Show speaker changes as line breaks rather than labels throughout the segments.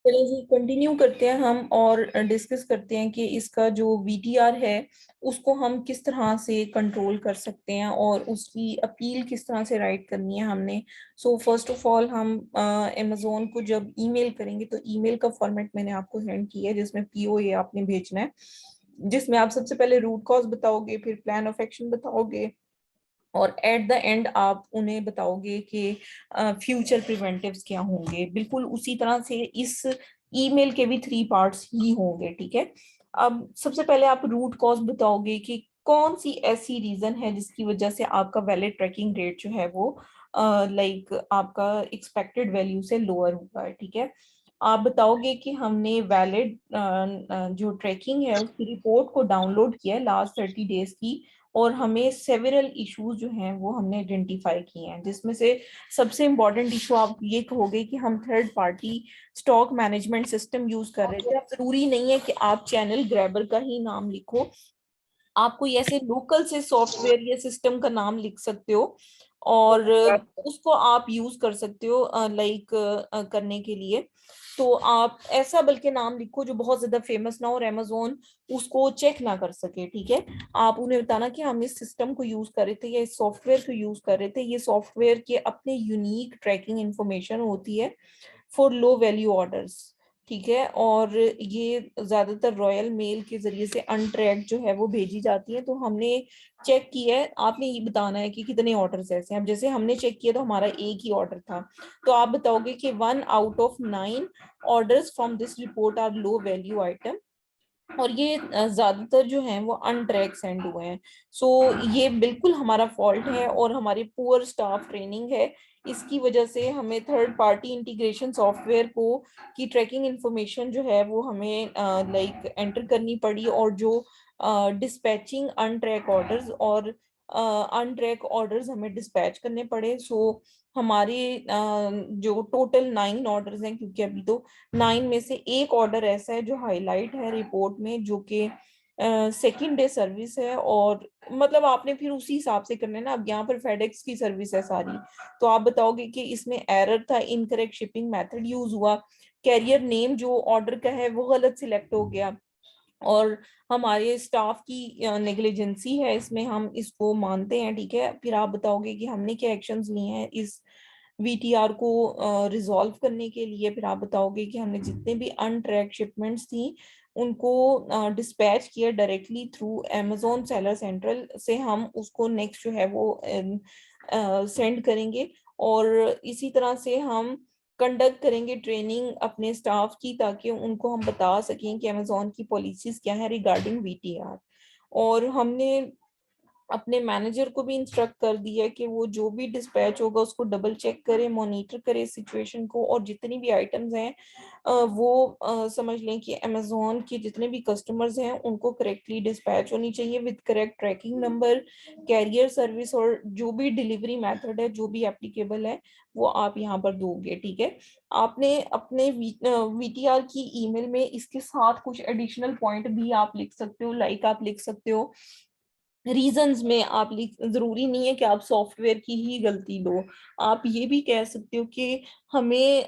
चलिए जी, कंटिन्यू करते हैं हम और डिस्कस करते हैं कि इसका जो वीटीआर है उसको हम किस तरह से कंट्रोल कर सकते हैं और उसकी अपील किस तरह से राइट करनी है हमने। सो फर्स्ट ऑफ ऑल हम अमेजोन को जब ईमेल करेंगे तो ईमेल का फॉर्मेट मैंने आपको सेंड किया है, जिसमें पीओए आपने भेजना है, जिसमें आप सबसे पहले रूट कॉज बताओगे, फिर प्लान ऑफ एक्शन बताओगे, और एट द एंड आप उन्हें बताओगे कि फ्यूचर प्रिवेंटिव्स क्या होंगे। बिल्कुल उसी तरह से इस ईमेल के भी थ्री पार्ट्स ही होंगे, ठीक है। अब सबसे पहले आप रूट कॉज बताओगे कि कौन सी ऐसी रीजन है जिसकी वजह से आपका वैलिड ट्रैकिंग रेट जो है वो लाइक आपका एक्सपेक्टेड वैल्यू से लोअर हुआ है, ठीक है। आप बताओगे कि हमने वैलिड जो ट्रैकिंग है उसकी रिपोर्ट को डाउनलोड किया है लास्ट 30 डेज की, और हमें सेवरल इश्यूज जो हैं वो हमने आइडेंटिफाई किए हैं, जिसमें से सबसे इम्पोर्टेंट इशू आप ये कहोगे कि हम third party stock management system use कर रहे थे। अब जरूरी नहीं है कि आप चैनल ग्रैबर का ही नाम लिखो, आप कोई ऐसे लोकल से सॉफ्टवेयर या सिस्टम का नाम लिख सकते हो और उसको आप यूज कर सकते हो लाइक करने के लिए। तो आप ऐसा बल्कि नाम लिखो जो बहुत ज्यादा फेमस ना हो और अमेजोन उसको चेक ना कर सके, ठीक है। आप उन्हें बताना कि हम इस सिस्टम को यूज कर रहे थे या इस सॉफ्टवेयर को यूज कर रहे थे, ये सॉफ्टवेयर के अपने यूनिक ट्रैकिंग इंफॉर्मेशन होती है फॉर लो वैल्यू ऑर्डर्स, ठीक है। और ये ज्यादातर रॉयल मेल के जरिए से अनट्रैक्ड जो है वो भेजी जाती है। तो हमने चेक किया है, आपने ये बताना है कि कितने ऑर्डर्स ऐसे हैं। अब जैसे हमने चेक किया तो हमारा एक ही ऑर्डर था, तो आप बताओगे कि 1 out of 9 orders from this report are low value item, और ये ज्यादातर जो हैं वो अनट्रैक सेंड हुए हैं। सो ये बिल्कुल हमारा फॉल्ट है और हमारी पुअर स्टाफ ट्रेनिंग है। इसकी वजह से हमें थर्ड पार्टी इंटीग्रेशन सॉफ्टवेयर को की ट्रैकिंग इंफॉर्मेशन जो है वो हमें लाइक एंटर करनी पड़ी, और जो डिस्पैचिंग अनट्रैक ऑर्डर्स और अनट्रैक ऑर्डर्स हमें डिस्पैच करने पड़े। सो हमारे जो टोटल 9 ऑर्डर्स हैं, क्योंकि अभी तो 9 में से एक ऑर्डर ऐसा है जो हाईलाइट है रिपोर्ट में, जो कि सेकेंड डे सर्विस है, और मतलब आपने फिर उसी हिसाब से करना है ना। अब यहाँ पर फेडेक्स की सर्विस है सारी, तो आप बताओगे कि इसमें एरर था, इनकरेक्ट शिपिंग मेथड यूज हुआ, कैरियर नेम जो ऑर्डर का है वो गलत सिलेक्ट हो गया, और हमारे स्टाफ की नेग्लिजेंसी है इसमें, हम इसको मानते हैं, ठीक है। फिर आप बताओगे कि हमने क्या एक्शंस लिए हैं इस वीटीआर को रिजॉल्व करने के लिए। फिर आप बताओगे कि हमने जितने भी अनट्रैक शिपमेंट्स थी उनको डिस्पैच किया directly through Amazon seller central से, हम उसको नेक्स्ट जो है वो सेंड करेंगे। और इसी तरह से हम कंडक्ट करेंगे ट्रेनिंग अपने स्टाफ की, ताकि उनको हम बता सकें कि अमेजोन की पॉलिसीज क्या है रिगार्डिंग वीटीआर। और हमने अपने मैनेजर को भी इंस्ट्रक्ट कर दिया कि वो जो भी डिस्पैच होगा उसको डबल चेक करे, मॉनिटर करे सिचुएशन को, और जितनी भी आइटम्स हैं वो समझ लें कि अमेजोन के जितने भी कस्टमर्स हैं उनको करेक्टली डिस्पैच होनी चाहिए with correct tracking number, carrier service, और जो भी डिलीवरी मेथड है जो भी एप्लीकेबल है वो आप यहाँ पर दोगे, ठीक है। आपने अपने वीटीआर की ईमेल में इसके साथ कुछ एडिशनल पॉइंट भी आप लिख सकते हो, लाइक आप लिख सकते हो रीजंस में, आप लिख, जरूरी नहीं है कि आप सॉफ्टवेयर की ही गलती लो। आप ये भी कह सकते हो कि हमें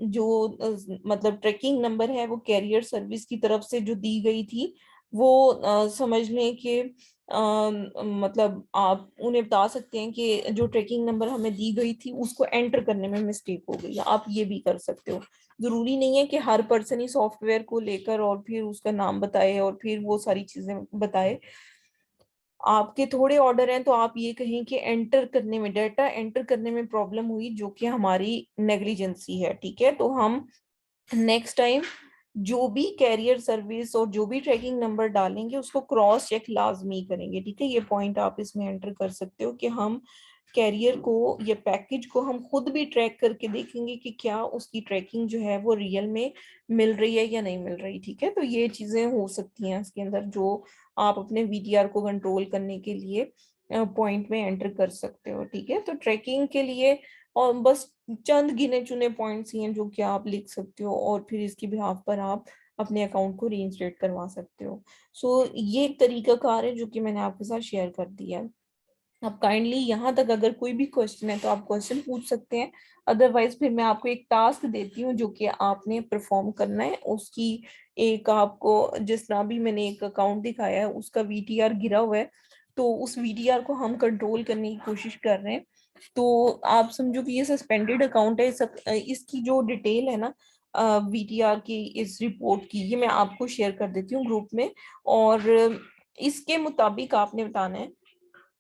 जो मतलब ट्रैकिंग नंबर है वो कैरियर सर्विस की तरफ से जो दी गई थी वो समझ लें कि मतलब आप उन्हें बता सकते हैं कि जो ट्रैकिंग नंबर हमें दी गई थी उसको एंटर करने में मिस्टेक हो गई है, आप ये भी कर सकते हो। जरूरी नहीं है कि हर पर्सन ही सॉफ्टवेयर को लेकर और फिर उसका नाम बताए और फिर वो सारी चीजें बताए। आपके थोड़े ऑर्डर हैं तो आप ये कहें कि एंटर करने में, डाटा एंटर करने में प्रॉब्लम हुई, जो कि हमारी नेग्लिजेंसी है, ठीक है। तो हम नेक्स्ट टाइम जो भी कैरियर सर्विस और जो भी ट्रैकिंग नंबर डालेंगे उसको क्रॉस चेक लाजमी करेंगे, ठीक है। ये पॉइंट आप इसमें एंटर कर सकते हो कि हम कैरियर को या पैकेज को हम खुद भी ट्रैक करके देखेंगे कि क्या उसकी ट्रैकिंग जो है वो रियल में मिल रही है या नहीं मिल रही, ठीक है। तो ये चीजें हो सकती हैं इसके अंदर जो आप अपने वीटीआर को कंट्रोल करने के लिए पॉइंट में एंटर कर सकते हो, ठीक है। तो ट्रैकिंग के लिए और बस चंद गिने चुने पॉइंट्स ही हैं जो कि आप लिख सकते हो, और फिर इसकी बिहाफ पर आप अपने अकाउंट को रीइंस्टेट करवा सकते हो। सो ये एक तरीका कार है जो कि मैंने आपके साथ शेयर कर दिया है। आप काइंडली यहाँ तक अगर कोई भी क्वेश्चन है तो आप क्वेश्चन पूछ सकते हैं, अदरवाइज फिर मैं आपको एक टास्क देती हूँ जो कि आपने परफॉर्म करना है। उसकी एक आपको, जिस तरह भी मैंने एक अकाउंट दिखाया है उसका वीटीआर गिरा हुआ है, तो उस वीटीआर को हम कंट्रोल करने की कोशिश कर रहे हैं। तो आप समझो कि ये सस्पेंडेड अकाउंट है, इसकी जो डिटेल है ना वीटीआर की, इस रिपोर्ट की, ये मैं आपको शेयर कर देती हूँ ग्रुप में। और इसके मुताबिक आपने बताना है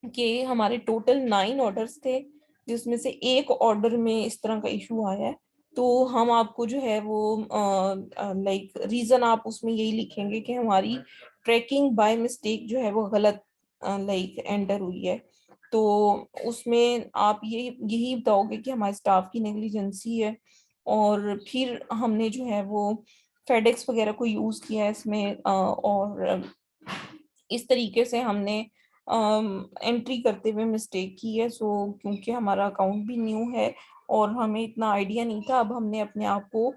कि हमारे टोटल 9 ऑर्डर्स थे, जिसमें से एक ऑर्डर में इस तरह का इशू आया है। तो हम आपको जो है वो लाइक रीजन आप उसमें यही लिखेंगे कि हमारी ट्रैकिंग बाय मिस्टेक जो है वो गलत लाइक एंटर हुई है। तो उसमें आप ये यही बताओगे कि हमारे स्टाफ की नेग्लिजेंसी है, और फिर हमने जो है वो फेडेक्स वगैरह को यूज किया है इसमें, और इस तरीके से हमने एंट्री करते हुए मिस्टेक की है। सो क्योंकि हमारा अकाउंट भी न्यू है और हमें इतना आइडिया नहीं था, अब हमने अपने आप को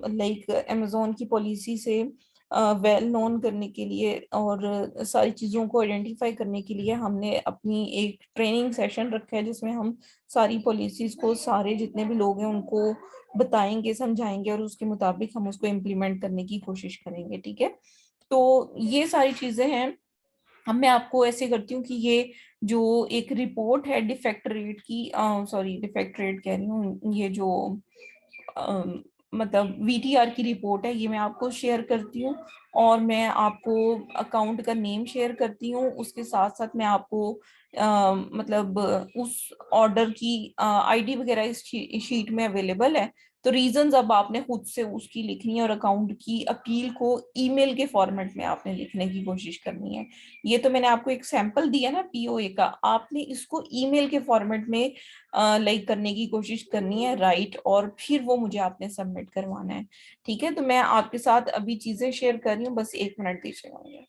लाइक अमेजोन की पॉलिसी से वेल नोन करने के लिए और सारी चीज़ों को आइडेंटिफाई करने के लिए हमने अपनी एक ट्रेनिंग सेशन रखा है, जिसमें हम सारी पॉलिसीज को सारे जितने भी लोग हैं उनको बताएंगे, समझाएंगे, और उसके मुताबिक हम उसको इम्प्लीमेंट करने की कोशिश करेंगे। ठीक है, तो ये सारी चीजें हैं। अब मैं आपको ऐसे करती हूँ कि ये जो एक रिपोर्ट है डिफेक्ट रेट की, सॉरी डिफेक्ट रेट कह रही हूँ, ये जो अम, मतलब वीटीआर की रिपोर्ट है, ये मैं आपको शेयर करती हूँ। और मैं आपको अकाउंट का नेम शेयर करती हूँ, उसके साथ साथ मैं आपको मतलब उस ऑर्डर की आईडी वगैरह इस शीट में अवेलेबल है। तो रीजंस अब आपने खुद से उसकी लिखनी है, और अकाउंट की अपील को ईमेल के फॉर्मेट में आपने लिखने की कोशिश करनी है। ये तो मैंने आपको एक सैंपल दिया ना पीओए का, आपने इसको ईमेल के फॉर्मेट में लाइक करने की कोशिश करनी है, राइट, और फिर वो मुझे आपने सबमिट करवाना है। ठीक है, तो मैं आपके साथ अभी चीजें शेयर कर रही हूँ, बस 1 मिनट दीजिएगा मुझे।